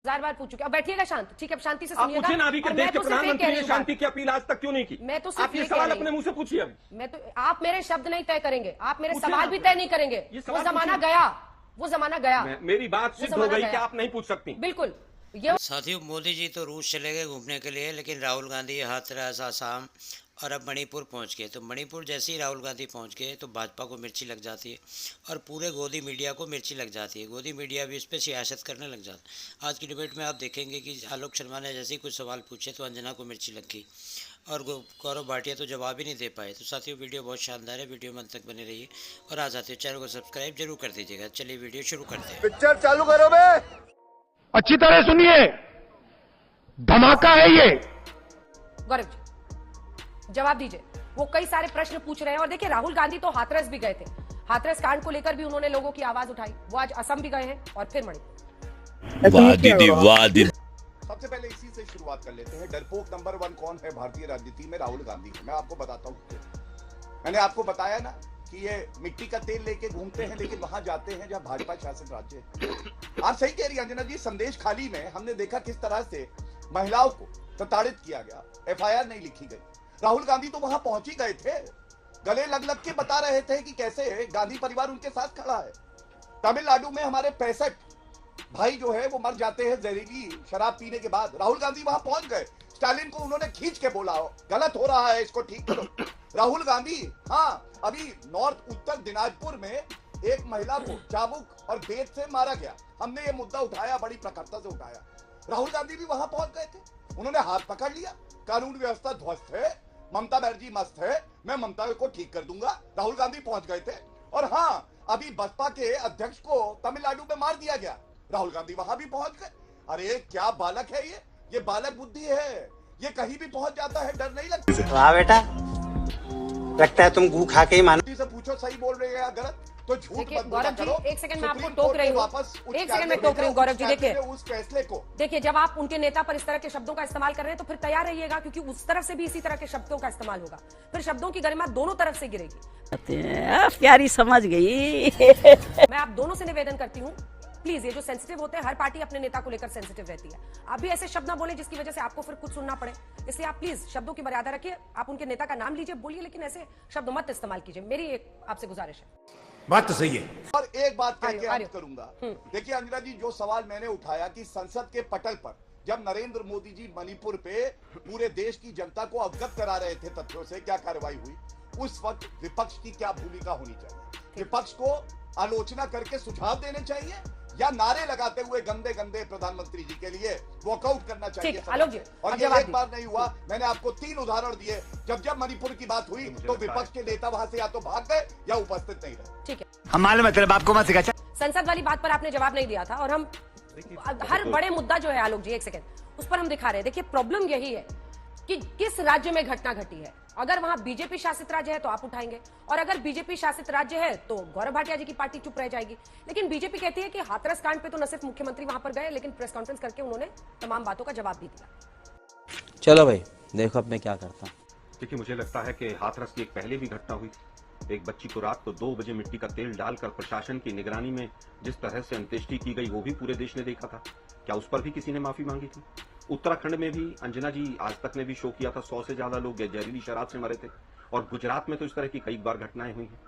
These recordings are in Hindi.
1000 बार पूछ चुके। अब बैठिएगा शांत, ठीक है, अब शांति से सुनिएगा। पूछिए ना अभी के देश के प्रधानमंत्री ने शांति की अपील आज तक क्यों नहीं की? मैं तो आप ये सवाल अपने मुंह से पूछिए। अभी मैं तो, आप मेरे शब्द नहीं तय करेंगे, आप मेरे सवाल भी तय नहीं करेंगे। वो जमाना गया, वो जमाना गया। मेरी बात सिद्ध हो गई कि आप नहीं पूछ सकती। बिल्कुल। साथियों, मोदी जी तो रूस चले गए घूमने के लिए, लेकिन राहुल गांधी हाथरस, आसाम और अब मणिपुर पहुंच गए। तो मणिपुर जैसे ही राहुल गांधी पहुंच गए तो भाजपा को मिर्ची लग जाती है और पूरे गोदी मीडिया को मिर्ची लग जाती है। गोदी मीडिया भी इस पर सियासत करने लग जाता है। आज की डिबेट में आप देखेंगे कि आलोक शर्मा ने जैसे ही कुछ सवाल पूछे तो अंजना को मिर्ची लग गई और गौरव भाटिया तो जवाब ही नहीं दे पाए। तो साथियों, वीडियो बहुत शानदार है, वीडियो में अंत तक बने रहिए और आ जाते चैनल को सब्सक्राइब जरूर कर दीजिएगा। चलिए वीडियो शुरू करते हैं। पिक्चर चालू करो बे। अच्छी तरह सुनिए, धमाका है ये। गौरव जी जवाब दीजिए। वो कई सारे प्रश्न पूछ रहे हैं और देखिए, राहुल गांधी तो हाथरस भी गए थे, हाथरस कांड को लेकर भी उन्होंने लोगों की आवाज उठाई। वो आज असम भी गए हैं और फिर मणिपुर। वाह दीदी, वाह दीदी। सबसे पहले इसी से शुरुआत कर लेते हैं। डरपोक नंबर 1 कौन है भारतीय राजनीति में? राहुल गांधी। मैं आपको बताता हूँ। मैंने आपको बताया ना कि ये मिट्टी का तेल लेके घूमते हैं, लेकिन वहां जाते हैं जहां भाजपा शासित राज्य है। आप सही कह रही हैं अंजना जी। संदेश खाली में हमने देखा किस तरह से महिलाओं को प्रताड़ित किया गया, FIR नहीं लिखी गई। राहुल गांधी तो वहां पहुंच ही गए थे, गले लग लग के बता रहे थे कि कैसे गांधी परिवार उनके साथ खड़ा है। तमिलनाडु में हमारे 65 भाई जो है वो मर जाते हैं जहरीली शराब पीने के बाद। राहुल गांधी वहां पहुंच गए। स्टालिन को उन्होंने खींच के बोला, गलत हो रहा है, इसको ठीक करो। राहुल गांधी, हाँ, अभी नॉर्थ उत्तर दिनाजपुर में एक महिला को चाबुक और बेत से मारा गया। हमने ये मुद्दा उठाया, बड़ी प्रखरता से उठाया। राहुल गांधी भी वहां पहुंच गए थे, उन्होंने हाथ पकड़ लिया। कानून व्यवस्था ध्वस्त है, ममता बनर्जी मस्त है, मैं ममता को ठीक कर दूंगा। राहुल गांधी पहुंच गए थे। और हाँ, अभी बसपा के अध्यक्ष को तमिलनाडु में मार दिया गया, राहुल गांधी वहां भी पहुंच गए। अरे क्या बालक है ये बालक बुद्धि है, ये कहीं भी पहुंच जाता है, डर नहीं लगता। वाह बेटा, लगता है तुम गू खा के ही मानो। से पूछो सही बोल रहे हैं या गलत, तो झूठ मत बोला करो। एक सेकंड में आपको टोक रही हूँ, एक सेकंड में टोक रही हूँ गौरव जी। देखिए उस फैसले को देखिए, जब आप उनके नेता पर इस तरह के शब्दों का इस्तेमाल कर रहे हैं तो फिर तैयार रहिएगा, क्योंकि उस तरफ से भी इसी तरह के शब्दों का इस्तेमाल होगा। फिर शब्दों की गरिमा दोनों तरफ से गिरेगी। प्यारी समझ गई। मैं आप दोनों से निवेदन करती हूँ, प्लीज, ये जो सेंसिटिव होते हैं, हर पार्टी अपने नेता को लेकर सेंसिटिव रहती है। आप भी ऐसे शब्द ना बोले जिसकी वजह से आपको फिर कुछ सुनना पड़े। इसलिए आप प्लीज शब्दों की मर्यादा रखिए। आप उनके नेता का नाम लीजिए, बोलिए, लेकिन ऐसे शब्द मत इस्तेमाल कीजिए। मेरी एक आपसे गुजारिश है। बात तो सही है। और एक बात कह के अंत करूंगा। देखिए अंजना जी, जो सवाल मैंने उठाया कि संसद के पटल पर जब नरेंद्र मोदी जी मणिपुर पे पूरे देश की जनता को अवगत करा रहे थे तथ्यों से, क्या कार्रवाई हुई, उस वक्त विपक्ष की क्या भूमिका होनी चाहिए? विपक्ष को आलोचना करके सुझाव देने चाहिए या नारे लगाते हुए गंदे गंदे प्रधानमंत्री जी के लिए वॉकआउट करना चाहिए? आलोक जी, और ये एक बार नहीं हुआ, मैंने आपको 3 उदाहरण दिए। जब मणिपुर की बात हुई तो विपक्ष के नेता वहां से या तो भाग गए या उपस्थित नहीं रहे। ठीक है, हम मालूम है तेरे बाप को मत सिखा। संसद वाली बात पर आपने जवाब नहीं दिया था और हम हर बड़े मुद्दा जो है आलोक जी, एक सेकंड, उस पर हम दिखा रहे हैं। देखिए, प्रॉब्लम यही है कि किस राज्य में घटना घटी है। अगर वहां बीजेपी शासित राज्य है तो आप उठाएंगे, और अगर बीजेपी शासित राज्य है तो गौरव भाटिया जी की पार्टी चुप रह जाएगी। लेकिन बीजेपी कहती है कि हाथरस कांड पे तो न सिर्फ मुख्यमंत्री वहां पर गए, लेकिन प्रेस कॉन्फ्रेंस करके उन्होंने तमाम बातों का जवाब भी दिया। चलो भाई, देखो अब मैं क्या करता हूँ। देखिए, मुझे लगता है कि हाथरस की एक पहले भी घटना हुई। एक बच्ची को रात को 2 बजे मिट्टी का तेल डालकर प्रशासन की निगरानी में जिस तरह से अंत्येष्टि की गई, वो भी पूरे देश ने देखा था। क्या उस पर भी किसी ने माफी मांगी थी? उत्तराखंड में भी अंजना जी आज तक ने भी शो किया था, 100 से ज्यादा लोग जहरीली शराब से मरे थे। और गुजरात में तो इस तरह की कई बार घटनाएं हुई हैं।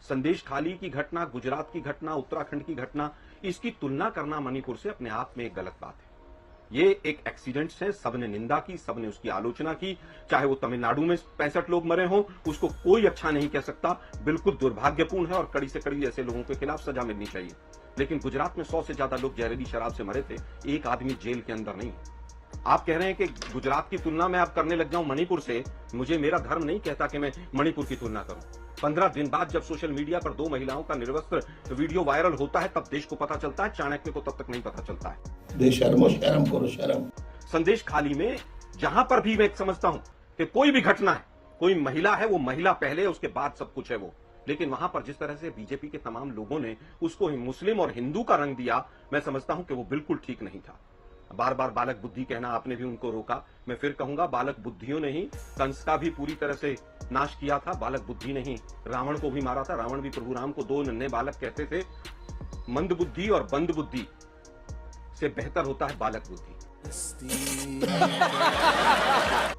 संदेश खाली की घटना, गुजरात की घटना, उत्तराखंड की घटना, इसकी तुलना करना मणिपुर से अपने आप में एक गलत बात है। ये एक एक्सीडेंट है, सबने निंदा की, सबने उसकी आलोचना की। चाहे वो तमिलनाडु में 65 लोग मरे हों, उसको कोई अच्छा नहीं कह सकता, बिल्कुल दुर्भाग्यपूर्ण है और कड़ी से कड़ी ऐसे लोगों के खिलाफ सजा मिलनी चाहिए। लेकिन गुजरात में 100 से ज्यादा लोग जहरीली शराब से मरे थे, एक आदमी जेल के अंदर नहीं। आप कह रहे हैं कि गुजरात की तुलना में आप करने लग जाऊं मणिपुर से। मुझे मेरा धर्म नहीं कहता कि मैं मणिपुर की तुलना करूं। 15 दिन बाद जब सोशल मीडिया पर 2 महिलाओं का निर्वस्त्र वीडियो वायरल होता है, तब देश को पता चलता है, चाणक्य को तब तक नहीं पता चलता है। शर्म करो शर्म। संदेश खाली में जहां पर भी मैं समझता हूं कि कोई भी घटना है, कोई महिला है, वो महिला पहले, उसके बाद सब कुछ है वो। लेकिन वहां पर जिस तरह से बीजेपी के तमाम लोगों ने उसको मुस्लिम और हिंदू का रंग दिया, मैं समझता हूं कि वो बिल्कुल ठीक नहीं था। बार बार बालक बुद्धि कहना आपने भी उनको रोका। मैं फिर कहूंगा, बालक बुद्धियों ने ही कंस का भी पूरी तरह से नाश किया था। बालक बुद्धि ने ही रावण को भी मारा था। रावण भी प्रभु राम को 2 नन्हे बालक कहते थे। मंद बुद्धि और बंद बुद्धि से बेहतर होता है बालक बुद्धि।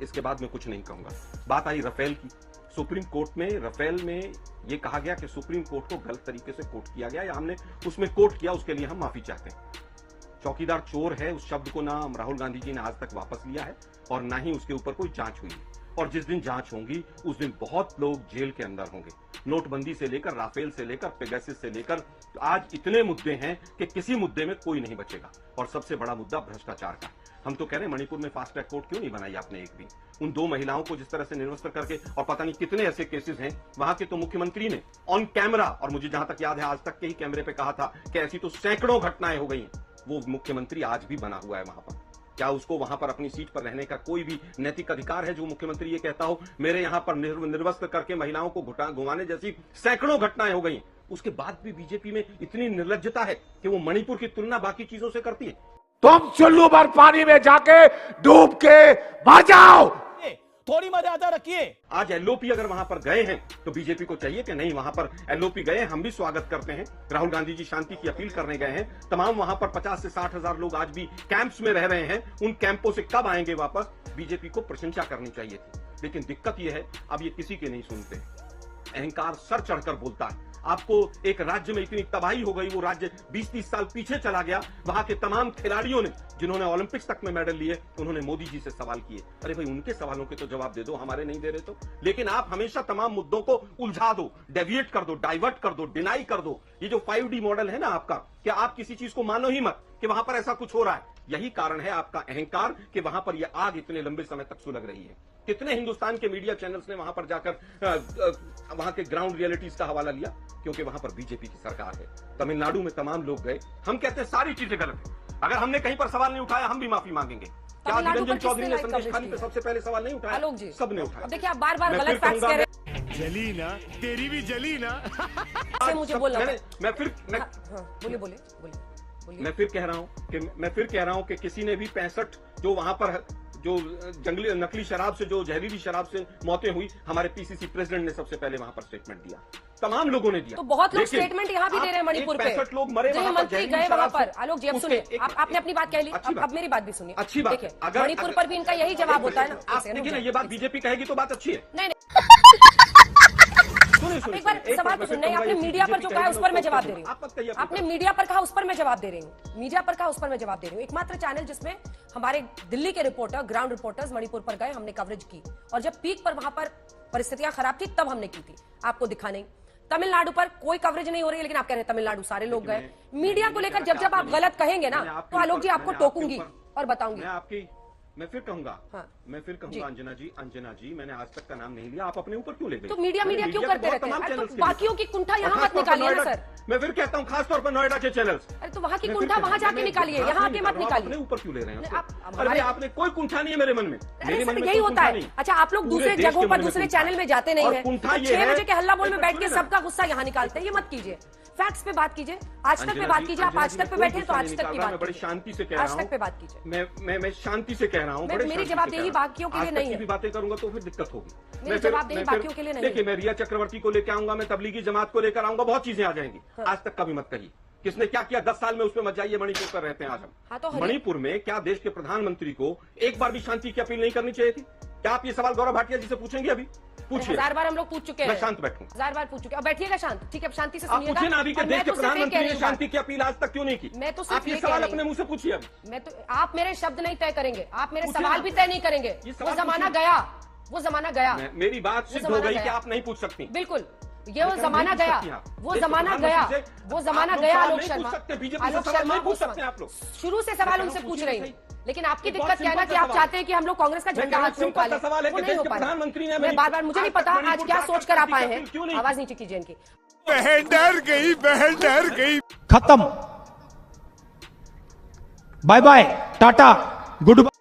इसके बाद मैं कुछ नहीं कहूंगा। बात आई राफेल की। सुप्रीम कोर्ट में राफेल में यह कहा गया कि सुप्रीम कोर्ट को गलत तरीके से कोट किया गया, या हमने उसमें कोट किया, उसके लिए हम माफी चाहते हैं। चौकीदार चोर है, उस शब्द को ना राहुल गांधी जी ने आज तक वापस लिया है और ना ही उसके ऊपर कोई जांच हुई है। और जिस दिन जांच होगी उस दिन बहुत लोग जेल के अंदर होंगे। नोटबंदी से लेकर राफेल से लेकर पेगासस से लेकर आज इतने मुद्दे हैं कि किसी मुद्दे में कोई नहीं बचेगा। और सबसे बड़ा मुद्दा भ्रष्टाचार का। हम तो कह रहे हैं मणिपुर में फास्ट ट्रैक कोर्ट क्यों नहीं बनाई आपने एक भी? उन 2 महिलाओं को जिस तरह से निर्वस्त्र करके, और पता नहीं कितने ऐसे केसेस हैं वहां के, तो मुख्यमंत्री ने ऑन कैमरा, और मुझे जहां तक याद है आज तक के ही कैमरे पे कहा था कि ऐसी तो सैकड़ों घटनाएं हो गई हैं। वो मुख्यमंत्री आज भी बना हुआ है वहां पर। क्या उसको वहां पर अपनी सीट पर रहने का कोई भी नैतिक अधिकार है? जो मुख्यमंत्री ये कहता हो मेरे यहां पर निर्वस्त्र करके महिलाओं को घुमाने जैसी सैकड़ों घटनाएं हो गई, उसके बाद भी बीजेपी में इतनी निर्लज्जता है कि वो मणिपुर की तुलना बाकी चीजों से करती है। तुम चुल्लू भर पानी में जाके डूब के मर जाओ। थोड़ी मर्यादा रखिए। आज एलओपी अगर वहां पर गए हैं तो बीजेपी को चाहिए कि नहीं, वहां पर एलओपी गए, हम भी स्वागत करते हैं। राहुल गांधी जी शांति की अपील करने गए हैं। तमाम वहां पर 50 से 60 हजार लोग आज भी कैंप्स में रह रहे हैं। उन कैंपों से कब आएंगे वापस? बीजेपी को प्रशंसा करनी चाहिए थी। लेकिन दिक्कत यह है अब ये किसी के नहीं सुनते। अहंकार सर चढ़कर बोलता है। आपको एक राज्य में इतनी तबाही हो गई, वो राज्य 20-30 साल पीछे चला गया। वहां के तमाम खिलाड़ियों ने, जिन्होंने ओलंपिक्स तक में मेडल लिए, उन्होंने मोदी जी से सवाल किए। अरे भाई, उनके सवालों के तो जवाब दे दो, हमारे नहीं दे रहे तो। लेकिन आप हमेशा तमाम मुद्दों को उलझा दो, डेविएट कर दो, डाइवर्ट कर दो, डिनाई कर दो। ये जो 5D मॉडल है ना आपका, कि आप किसी चीज को मानो ही मत कि वहां पर ऐसा कुछ हो रहा है। यही कारण है आपका अहंकार कि वहां पर यह आग इतने लंबे समय तक सुलग रही है। कितने हिंदुस्तान के मीडिया चैनल्स ने वहां पर जाकर वहां के ग्राउंड रियलिटीज का हवाला लिया? क्योंकि वहां पर बीजेपी की सरकार है। तमिलनाडु में तमाम लोग गए। हम कहते हैं सारी चीजें गलत है। अगर हमने कहीं पर सवाल नहीं उठाया हम भी माफी मांगेंगे। क्या निरंजन चौधरी ने संदेश खाली पे सबसे पहले सवाल नहीं उठाया? आलोक जी, सबने उठाया। देखिए आप बार-बार गलत फैक्ट्स कह रहे हैं। जली ना, तेरी भी जली ना। मुझे बोलना मैं फिर कह रहा हूं कि किसी ने भी 65 जो वहां पर जो जंगली नकली शराब से, जो जहरीली शराब से मौतें हुई, हमारे पीसीसी प्रेसिडेंट ने सबसे पहले वहां पर स्टेटमेंट दिया। तमाम लोगों ने दिया। तो बहुत लोग स्टेटमेंट यहाँ भी दे रहे हैं मणिपुर पे। 65 लोग मरे वहां पर, मंत्री गए वहां पर। आलोक जी अब सुनिए, आपने अपनी बात कह ली, अब मेरी बात भी सुनिए। अच्छी बात। देखिए मणिपुर पर भी इनका यही जवाब होता है ना। आप देखिए ना, ये बात बीजेपी कहेगी तो बात अच्छी है। नहीं, एक बार सवाल तो सुनने, आपने मीडिया पर जो कहा उस पर मैं जवाब दे रही हूँ। आपने मीडिया पर कहा उस पर मैं जवाब दे रही हूँ। मीडिया पर कहा उस पर मैं जवाब दे रही हूँ। एकमात्र चैनल जिसमें हमारे दिल्ली के रिपोर्टर, ग्राउंड रिपोर्टर्स मणिपुर पर गए, हमने कवरेज की, और जब पीक पर वहां पर परिस्थितियां खराब थी तब हमने की थी। आपको दिखा नहीं। तमिलनाडु पर कोई कवरेज नहीं हो रही है, लेकिन आप कह रहे हैं तमिलनाडु सारे लोग गए। मीडिया को लेकर जब जब आप गलत कहेंगे ना, तो आलोक जी आपको टोकूंगी और बताऊंगी। मैं फिर कहूंगा, हाँ। मैं फिर कहूंगा अंजना जी, मैंने आज तक का नाम नहीं लिया, आप अपने ऊपर क्यों ले गए? तो मीडिया क्यों करते रहते हैं? तो बाकियों की कुंठा यहाँ मत निकालिए ना सर। मैं फिर कहता हूँ खासतौर पर नोएडा के चैनल्स। अरे तो वहाँ की कुंठा वहाँ जाके निकालिए, यहाँ आके मत निकालिए। अपने ऊपर क्यों ले रहे हैं? अरे आपने कोई कुंठा नहीं है मेरे मन में। अरे सर यही होता है। अच्छा आप लोग दूसरे जगहों पर, दूसरे चैनल में जाते नहीं है, 6 बजे के हल्ला बोल में बैठ के सबका गुस्सा यहाँ निकालते हैं। ये मत कीजिए, फैक्ट्स पे बात कीजिए, आज तक पे बात कीजिए। आप आज तक पे बैठे तो आज तक की बात, बड़ी शांति से कह रहा हूँ, आज तक पे बात कीजिए। मैं शांति से कह रहा हूँ। मेरी जवाबदेही बाकियों के लिए नहीं है। भी बातें करूंगा तो फिर दिक्कत होगी। मेरी जवाबदेही बाकियों के लिए नहीं है। देखिए मैं रिया चक्रवर्ती को लेकर आऊंगा, मैं तबलीगी जमात को लेकर आऊंगा, बहुत चीजें आ जाएंगी। आज तक कभी मत कही किसने क्या किया 10 साल में, उसमें मत जाइए। मणिपुर पर रहते हैं आज हम। हाँ, तो मणिपुर में क्या देश के प्रधानमंत्री को एक बार भी शांति की अपील नहीं करनी चाहिए थी? क्या आप ये सवाल गौरव भाटिया जी से पूछेंगे? अभी पूछिए। 1000 बार हम लोग पूछ चुके हैं। मैं शांत बैठूं। 1000 बार पूछ चुके। अब बैठिएगा शांत, ठीक है? अब शांति से आप सुनिएगा। पूछिए ना अभी कि देश के प्रधानमंत्री ने शांति की अपील आज तक क्यों नहीं की? मैं तो आप ये सवाल अपने मुंह से पूछिए। अभी मैं तो, आप मेरे शब्द नहीं तय करेंगे, आप मेरे सवाल भी तय नहीं करेंगे। वो जमाना गया, वो जमाना गया। मेरी बात सिद्ध हो गई कि आप नहीं पूछ सकती। बिल्कुल, ये वो जमाना गया, वो जमाना गया, वो जमाना गया। आलोक शर्मा, आलोक शर्मा शुरू से सवाल उनसे पूछ रही हूँ, लेकिन आपकी दिक्कत क्या है ना कि आप चाहते हैं कि हम लोग कांग्रेस का झंडा हाथ में उठा लें। वो नहीं हो पा रहा। मैं बार-बार, मुझे नहीं पता आज क्या सोच कर आप आए हैं। आवाज नीचे कीजिए इनकी। बहन डर गई, बहन डर गई। खत्म, bye bye, tata, good bye.